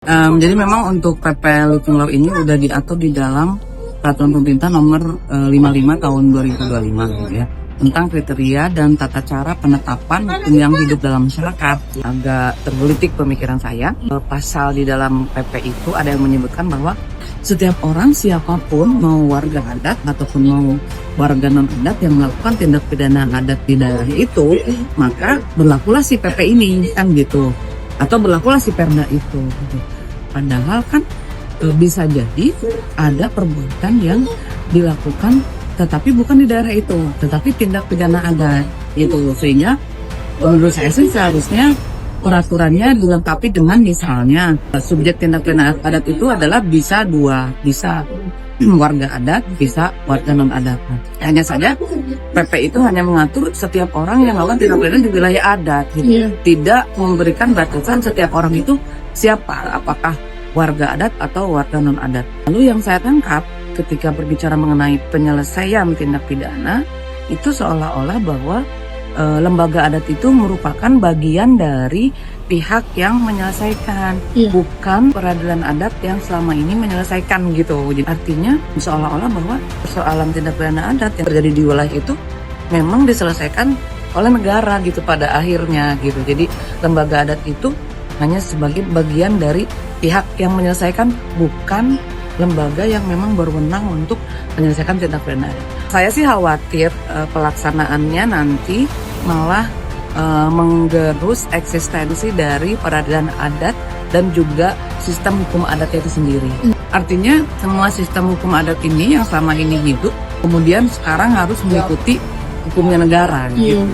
Jadi memang untuk PP Living Law ini udah diatur di dalam Peraturan Pemerintah Nomor 55 Tahun 2025 gitu ya, tentang kriteria dan tata cara penetapan hukum yang hidup dalam masyarakat. Agak tergelitik pemikiran saya. Pasal di dalam PP itu ada yang menyebutkan bahwa setiap orang siapapun, mau warga adat ataupun mau warga non adat yang melakukan tindak pidana adat di daerah itu, maka berlakulah si PP ini kan gitu, atau berlakulah si Perda itu. Padahal kan bisa jadi ada perbuatan yang dilakukan tetapi bukan di daerah itu, tetapi tindak pidana adat gitu. Sehingga menurut saya sih seharusnya peraturannya dilengkapi dengan misalnya subjek tindak pidana adat itu adalah bisa dua, bisa warga adat, bisa warga non adat. Hanya saja PP itu hanya mengatur setiap orang yang melakukan tindak pidana di wilayah adat gitu. Tidak memberikan batasan setiap orang itu siapa, apakah warga adat atau warga non adat. Lalu yang saya tangkap ketika berbicara mengenai penyelesaian tindak pidana itu seolah-olah bahwa lembaga adat itu merupakan bagian dari pihak yang menyelesaikan, bukan peradilan adat yang selama ini menyelesaikan gitu. Jadi artinya seolah-olah bahwa persoalan tindak pidana adat yang terjadi di wilayah itu memang diselesaikan oleh negara gitu pada akhirnya gitu. Jadi lembaga adat itu hanya sebagai bagian dari pihak yang menyelesaikan, bukan lembaga yang memang berwenang untuk menyelesaikan tindak pidana. Saya sih khawatir pelaksanaannya nanti malah menggerus eksistensi dari peradilan adat dan juga sistem hukum adatnya itu sendiri. Artinya semua sistem hukum adat ini yang selama ini hidup, kemudian sekarang harus mengikuti hukumnya negara gitu.